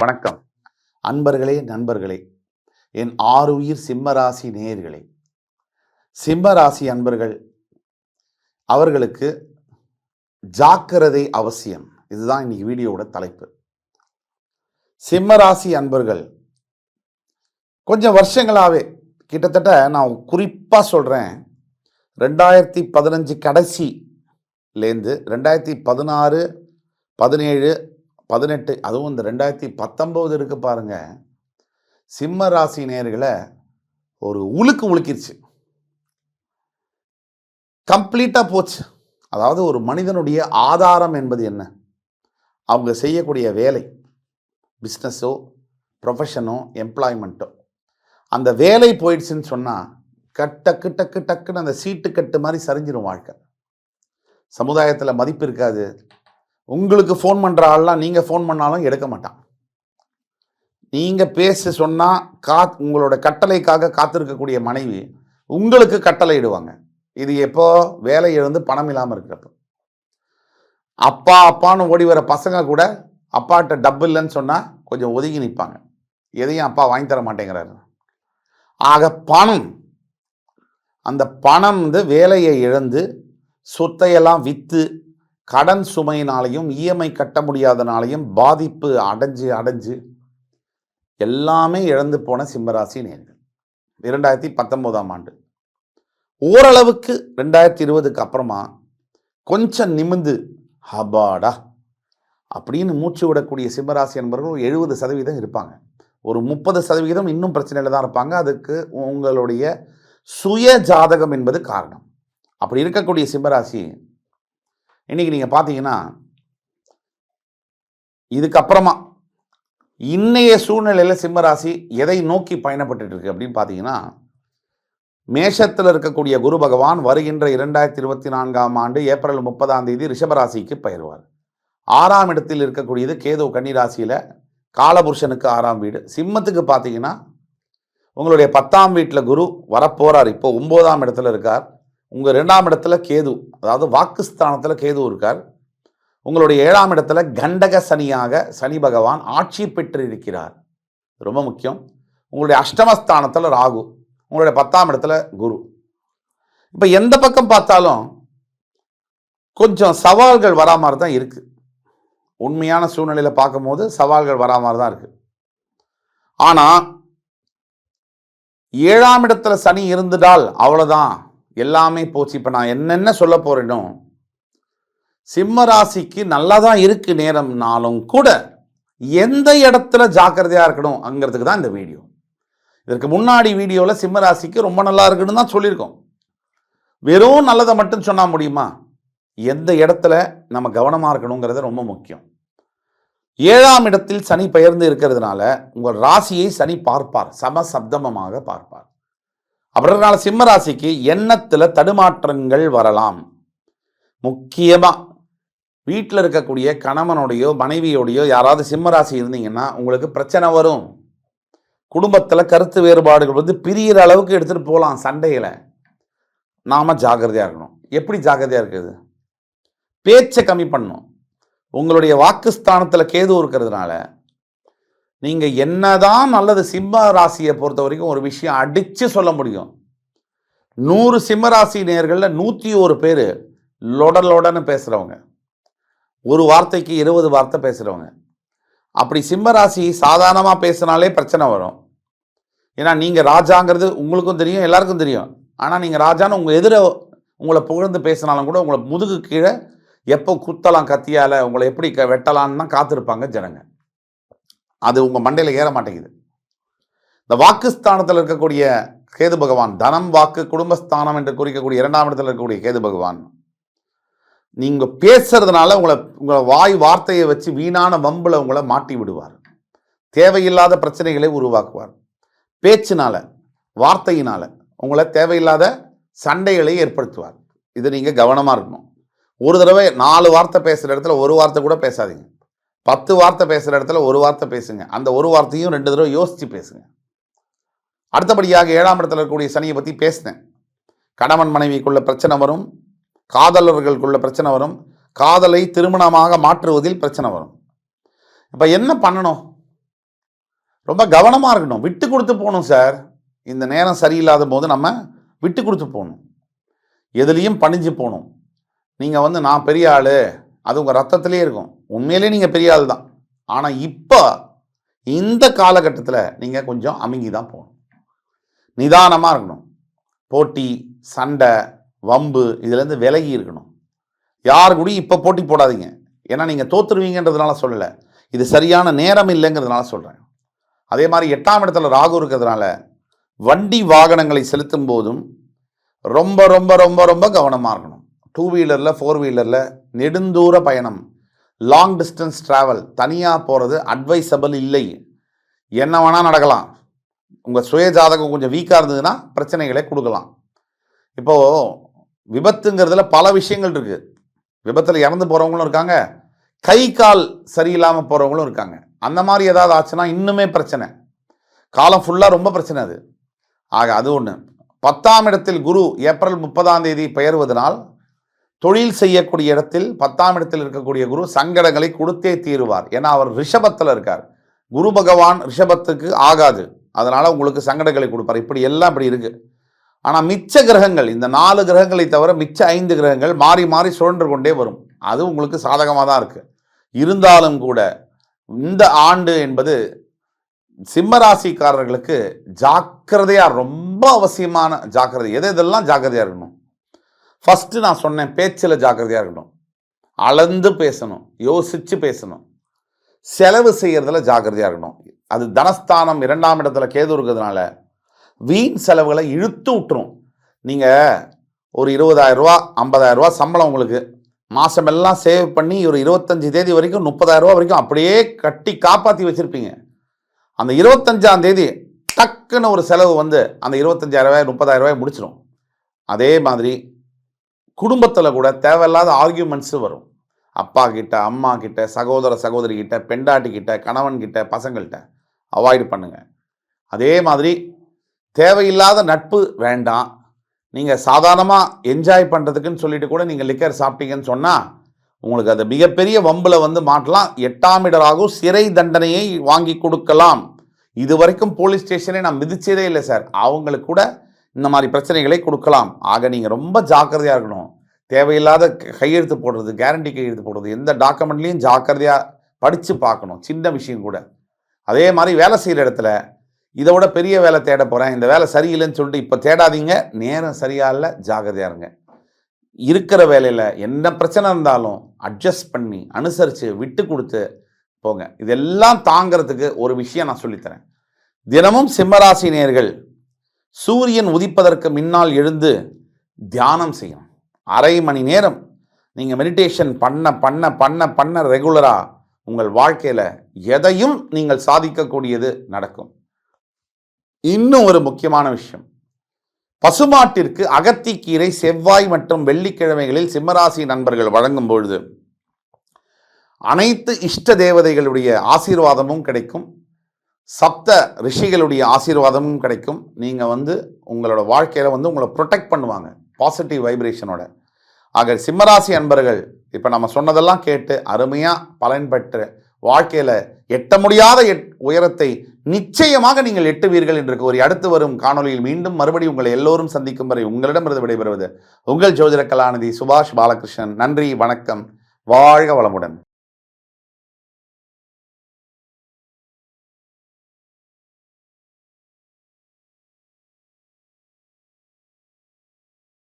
வணக்கம் அன்பர்களே, நண்பர்களே, என் ஆருயிர் சிம்மராசி நேயர்களே. சிம்மராசி அன்பர்கள் அவர்களுக்கு ஜாக்கிரதை அவசியம். இதுதான் இன்னைக்கு வீடியோவோட தலைப்பு. சிம்மராசி அன்பர்கள் கொஞ்சம் வருஷங்களாகவே, கிட்டத்தட்ட நான் குறிப்பாக சொல்கிறேன், 2015 கடைசிலேருந்து 2016, 17, 18, அதுவும் இந்த 2019 இருக்கு பாருங்க, சிம்ம ராசி நேயர்களை ஒரு உலுக்கிருச்சு, கம்ப்ளீட்டா போச்சு. அதாவது ஒரு மனிதனுடைய ஆதாரம் என்பது என்ன? அவங்க செய்யக்கூடிய வேலை, பிஸ்னஸோ, ப்ரொஃபஷனோ, எம்ப்ளாய்மெண்ட்டோ, அந்த வேலை போயிடுச்சுன்னு சொன்னால் டக்கு டக்கு டக்குன்னு அந்த சீட்டு கட்டு மாதிரி சரிஞ்சிடும் வாழ்க்கை. சமுதாயத்தில் மதிப்பு இருக்காது. உங்களுக்கு ஃபோன் பண்ணுற ஆள்லாம் நீங்கள் ஃபோன் பண்ணாலும் எடுக்க மாட்டான். நீங்கள் பேச சொன்னால் உங்களோட கட்டளைக்காக காத்திருக்கக்கூடிய மனைவி உங்களுக்கு கட்டளை இடுவாங்க. இது எப்போ? வேலை இழந்து பணம் இல்லாமல் இருக்கிறப்ப. அப்பான்னு ஓடி வர பசங்க கூட அப்பாட்ட டப்பு இல்லைன்னு சொன்னால் கொஞ்சம் ஒதுங்கி நிற்பாங்க. எதையும் அப்பா வாங்கி தர மாட்டேங்கிறாரு. ஆக பணம், அந்த பணம் வேலையை இழந்து சொத்தையெல்லாம் விற்று கடன் சுமையினாலையும் இஎம்ஐ கட்ட முடியாதனாலையும் பாதிப்பு அடைஞ்சு எல்லாமே இழந்து போன சிம்மராசி நேயர்கள் 2019ஆம் ஆண்டு. ஓரளவுக்கு 2020க்கு அப்புறமா கொஞ்சம் நிமிந்து ஹபாடா அப்படின்னு மூச்சு விடக்கூடிய சிம்மராசி என்பவர்கள் 70% இருப்பாங்க. ஒரு 30% இன்னும் பிரச்சனையில் தான் இருப்பாங்க. அதுக்கு உங்களுடைய சுய ஜாதகம் என்பது காரணம். அப்படி இருக்கக்கூடிய சிம்மராசி இன்னைக்கு நீங்கள் பார்த்தீங்கன்னா, இதுக்கப்புறமா இன்னைய சூழ்நிலையில் சிம்மராசி எதை நோக்கி பயணப்பட்டு இருக்கு அப்படின்னு பார்த்தீங்கன்னா, மேஷத்தில் இருக்கக்கூடிய குரு பகவான் வருகின்ற 2024ஆம் ஆண்டு ஏப்ரல் 30ஆம் தேதி ரிஷபராசிக்கு பயிர்வார். 6ஆம் இடத்தில் இருக்கக்கூடியது கேது கன்னிராசியில், காலபுருஷனுக்கு 6ஆம் வீடு. சிம்மத்துக்கு பார்த்தீங்கன்னா உங்களுடைய 10ஆம் வீட்டில் குரு வரப்போறார். இப்போ 9ஆம் இடத்துல இருக்கார். உங்கள் 2ஆம் இடத்துல கேது, அதாவது வாக்குஸ்தானத்தில் கேது இருக்கார். உங்களுடைய 7ஆம் இடத்துல கண்டக சனியாக சனி பகவான் ஆட்சி பெற்று இருக்கிறார். ரொம்ப முக்கியம். உங்களுடைய அஷ்டமஸ்தானத்தில் ராகு, உங்களுடைய 10ஆம் இடத்துல குரு. இப்போ எந்த பக்கம் பார்த்தாலும் கொஞ்சம் சவால்கள் வரா மாதிரி தான் இருக்கு. உண்மையான சூழ்நிலையில் பார்க்கும்போது சவால்கள் வரா மாதிரி தான் இருக்கு. ஆனால் 7ஆம் இடத்துல சனி இருந்துட்டால் அவ்வளோதான், எல்லாமே போச்சு. இப்போ நான் என்னென்ன சொல்ல போறேனோ, சிம்ம ராசிக்கு நல்லா தான் இருக்கு நேரம்னாலும் கூட எந்த இடத்துல ஜாக்கிரதையா இருக்கணும் அங்கிறதுக்கு தான் இந்த வீடியோ. இதற்கு முன்னாடி வீடியோவில் சிம்ம ராசிக்கு ரொம்ப நல்லா இருக்குன்னு தான் சொல்லியிருக்கோம். வெறும் நல்லதை மட்டும் சொன்னா முடியுமா? எந்த இடத்துல நம்ம கவனமாக இருக்கணுங்கிறது ரொம்ப முக்கியம். 7ஆம் இடத்தில் சனி பெயர்ந்து இருக்கிறதுனால உங்கள் ராசியை சனி பார்ப்பார், சமசப்தமமாக பார்ப்பார். அப்படின்றனால சிம்ம ராசிக்கு எண்ணத்தில் தடுமாற்றங்கள் வரலாம். முக்கியமாக வீட்டில் இருக்கக்கூடிய கணவனோடையோ மனைவியோடையோ யாராவது சிம்ம ராசி இருந்தீங்கன்னா உங்களுக்கு பிரச்சனை வரும். குடும்பத்தில் கருத்து வேறுபாடுகள் பிரிகிற அளவுக்கு எடுத்துகிட்டு போகலாம் சண்டையில். நாம் ஜாக்கிரதையாக இருக்கணும். எப்படி ஜாக்கிரதையாக இருக்குது? பேச்சை கம்மி பண்ணணும். உங்களுடைய வாக்குஸ்தானத்தில் கேது இருக்கிறதுனால நீங்கள் என்னதான் நல்லது, சிம்ம ராசியை பொறுத்த வரைக்கும் ஒரு விஷயம் அடித்து சொல்ல முடியும். 100 சிம்ம ராசி நேயர்களில் 101 பேர் லொடன்னு பேசுகிறவங்க, ஒரு வார்த்தைக்கு 20 வார்த்தை பேசுகிறவங்க. அப்படி சிம்ம ராசி சாதாரணமாக பேசினாலே பிரச்சனை வரும். ஏன்னா நீங்கள் ராஜாங்கிறது உங்களுக்கும் தெரியும், எல்லாருக்கும் தெரியும். ஆனால் நீங்கள் ராஜான்னு உங்கள் எதிர உங்களை புகழ்ந்து பேசினாலும் கூட உங்களை முதுகு கீழே எப்போ குத்தலாம் கத்தியால், உங்களை எப்படி வெட்டலான்னு தான் காத்திருப்பாங்க ஜனங்க. அது உங்கள் மண்டையில் ஏற மாட்டேங்குது. இந்த வாக்குஸ்தானத்தில் இருக்கக்கூடிய கேது பகவான், தனம் வாக்கு குடும்பஸ்தானம் என்று குறிக்கக்கூடிய 2ஆம் இடத்தில் இருக்கக்கூடிய கேது பகவான், நீங்கள் பேசுறதுனால உங்களை வாய் வார்த்தையை வச்சு வீணான வம்பில் உங்களை மாட்டி விடுவார். தேவையில்லாத பிரச்சனைகளை உருவாக்குவார். பேச்சினால, வார்த்தையினால உங்களை தேவையில்லாத சண்டைகளை ஏற்படுத்துவார். இது நீங்கள் கவனமாக இருக்கணும். ஒரு தடவை 4 வார்த்தை பேசுகிற இடத்துல ஒரு வார்த்தை கூட பேசாதீங்க. 10 வார்த்தை பேசுகிற இடத்துல ஒரு வார்த்தை பேசுங்க. அந்த ஒரு வார்த்தையும் 2 தடவை யோசித்து பேசுங்க. அடுத்தபடியாக 7ஆம் இடத்துல இருக்கக்கூடிய சனியை பற்றி பேசினேன். கணவன் மனைவிக்குள்ள பிரச்சனை வரும், காதலர்களுக்குள்ள பிரச்சனை வரும், காதலை திருமணமாக மாற்றுவதில் பிரச்சனை வரும். இப்போ என்ன பண்ணணும்? ரொம்ப கவனமாக இருக்கணும். விட்டு கொடுத்து போகணும் சார். இந்த நேரம் சரியில்லாத போது நம்ம விட்டு கொடுத்து போகணும். எதுலேயும் பணிஞ்சு போகணும். நீங்கள் வந்து நான் பெரிய ஆள், அது உங்கள் ரத்தத்திலே இருக்கும். உண்மையிலே நீங்கள் பெரிய ஆள் தான். ஆனால் இப்போ இந்த காலகட்டத்தில் நீங்கள் கொஞ்சம் அமுங்கி தான் போகணும். நிதானமாக இருக்கணும். போட்டி, சண்டை, வம்பு இதுலேருந்து விலகி இருக்கணும். யார் கூட இப்போ போட்டி போடாதீங்க. ஏன்னா நீங்கள் தோற்றுருவீங்கன்றதுனால சொல்லலை, இது சரியான நேரம் இல்லைங்கிறதுனால சொல்கிறேன். அதே மாதிரி 8ஆம் இடத்துல ராகு இருக்கிறதுனால வண்டி வாகனங்களை செலுத்தும் போதும் ரொம்ப ரொம்ப ரொம்ப ரொம்ப கவனமாக இருக்கணும். 2 வீலரில் 4 வீலரில் நெடுந்தூர பயணம், லாங் டிஸ்டன்ஸ் ட்ராவல் தனியாக போகிறது அட்வைசபிள் இல்லை. என்ன வேணால் நடக்கலாம். உங்கள் சுய ஜாதகம் கொஞ்சம் வீக்காக இருந்ததுன்னா பிரச்சனைகளை கொடுக்கலாம். இப்போது விபத்துங்கிறதுல பல விஷயங்கள் இருக்குது. விபத்தில் இறந்து போகிறவங்களும் இருக்காங்க, கை கால் சரியில்லாமல் போகிறவங்களும் இருக்காங்க. அந்த மாதிரி ஏதாவது ஆச்சுன்னா இன்னுமே பிரச்சனை. காலம் ஃபுல்லாக ரொம்ப பிரச்சனை அது. ஆக அது ஒன்று. 10ஆம் இடத்தில் குரு ஏப்ரல் 30ஆம் தேதி பெயர்வதனால் தொழில் செய்யக்கூடிய இடத்தில் 10ஆம் இடத்தில் இருக்கக்கூடிய குரு சங்கடங்களை கொடுத்தே தீருவார். ஏன்னா அவர் ரிஷபத்தில் இருக்கார். குரு பகவான் ரிஷபத்துக்கு ஆகாது, அதனால் உங்களுக்கு சங்கடங்களை கொடுப்பார். இப்படி எல்லாம் இப்படி இருக்குது. ஆனால் மிச்ச கிரகங்கள், இந்த 4 கிரகங்களை தவிர மிச்ச 5 கிரகங்கள் மாறி மாறி சுழன்று கொண்டே வரும். அது உங்களுக்கு சாதகமாக தான் இருக்குது. இருந்தாலும் கூட இந்த ஆண்டு என்பது சிம்மராசிக்காரர்களுக்கு ஜாக்கிரதையாக, ரொம்ப அவசியமான ஜாக்கிரதை. எதெல்லாம் ஜாக்கிரதையாக இருக்கணும்? ஃபஸ்ட்டு நான் சொன்னேன், பேச்சில் ஜாக்கிரதையாக இருக்கணும். அளந்து பேசணும், யோசித்து பேசணும். செலவு செய்கிறதுல ஜாக்கிரதையாக இருக்கணும். அது தனஸ்தானம் 2ஆம் இடத்துல கேது இருக்கிறதுனால வீண் செலவுகளை இழுத்து விட்டுரும். நீங்கள் ஒரு 20,000 ரூபா 50,000 ரூபா சம்பளம் உங்களுக்கு மாதமெல்லாம் சேவ் பண்ணி ஒரு 25 தேதி வரைக்கும் 30,000 ரூபா வரைக்கும் அப்படியே கட்டி காப்பாற்றி வச்சுருப்பீங்க. அந்த 25ஆம் தேதி டக்குன்னு ஒரு செலவு வந்து அந்த 25,000 30,000 ரூபாய் முடிச்சிடும். அதே மாதிரி குடும்பத்தில் கூட தேவையில்லாத ஆர்கியூமெண்ட்ஸு வரும். அப்பா கிட்ட, அம்மா கிட்ட, சகோதர சகோதரி கிட்ட, பெண்டாட்டி கிட்ட, கணவன் கிட்ட, பசங்கள்கிட்ட அவாய்டு பண்ணுங்கள். அதே மாதிரி தேவையில்லாத நட்பு வேண்டாம். நீங்கள் சாதாரணமாக என்ஜாய் பண்ணுறதுக்குன்னு சொல்லிட்டு கூட நீங்கள் லிக்கர் சாப்பிட்டீங்கன்னு சொன்னால் உங்களுக்கு அது மிகப்பெரிய வம்பில் வந்து மாட்டலாம். 8ஆம் இடராகவும் சிறை தண்டனையை வாங்கி கொடுக்கலாம். இது வரைக்கும் போலீஸ் ஸ்டேஷனே நான் மிதிச்சதே இல்லை சார். அவங்களுக்கு கூட இந்த மாதிரி பிரச்சனைகளை கொடுக்கலாம். ஆக நீங்கள் ரொம்ப ஜாக்கிரதையாக இருக்கணும். தேவையில்லாத கையெழுத்து போடுறது, கேரண்டி கையெழுத்து போடுறது, எந்த டாக்குமெண்ட்லேயும் ஜாக்கிரதையாக படித்து பார்க்கணும். சின்ன விஷயம் கூட. அதே மாதிரி வேலை செய்கிற இடத்துல இதை விட பெரிய வேலை தேட போகிறேன், இந்த வேலை சரியில்லைன்னு சொல்லிட்டு இப்போ தேடாதீங்க. நேரம் சரியாக இல்லை, ஜாக்கிரதையாக இருங்க. இருக்கிற வேலையில் என்ன பிரச்சனை இருந்தாலும் அட்ஜஸ்ட் பண்ணி அனுசரித்து விட்டு கொடுத்து போங்க. இதெல்லாம் தாங்கிறதுக்கு ஒரு விஷயம் நான் சொல்லித்தரேன். தினமும் சிம்மராசி நேயர்கள் சூரியன் உதிப்பதற்கு முன்னால் எழுந்து தியானம் செய்யணும். அரை மணி நேரம் நீங்கள் மெடிடேஷன் பண்ண பண்ண பண்ண பண்ண ரெகுலராக உங்கள் வாழ்க்கையில் எதையும் நீங்கள் சாதிக்கக்கூடியது நடக்கும். இன்னும் ஒரு முக்கியமான விஷயம், பசுமாட்டிற்கு அகத்திக்கீரை செவ்வாய் மற்றும் வெள்ளிக்கிழமைகளில் சிம்மராசி நண்பர்கள் வழங்கும் பொழுது அனைத்து இஷ்ட தேவதைகளுடைய ஆசீர்வாதமும் கிடைக்கும், சப்த ரிஷிகளுடைய ஆசீர்வாதமும் கிடைக்கும். நீங்கள் வந்து உங்களோட வாழ்க்கையில் வந்து உங்களை ப்ரொடெக்ட் பண்ணுவாங்க பாசிட்டிவ் வைப்ரேஷனோட. ஆக சிம்மராசி அன்பர்கள் இப்போ நம்ம சொன்னதெல்லாம் கேட்டு அருமையாக பலன் பெற்று வாழ்க்கையில் எட்ட முடியாத உயரத்தை நிச்சயமாக நீங்கள் எட்டுவீர்கள் என்று கூறி அடுத்து வரும் காணொலியில் மீண்டும் மறுபடியும் உங்களை எல்லோரும் சந்திக்கும் வரை உங்களிடமிருந்து விடைபெறுவது உங்கள் ஜோதிட கலாநிதி சுபாஷ் பாலகிருஷ்ணன். நன்றி, வணக்கம், வாழ்க வளமுடன்.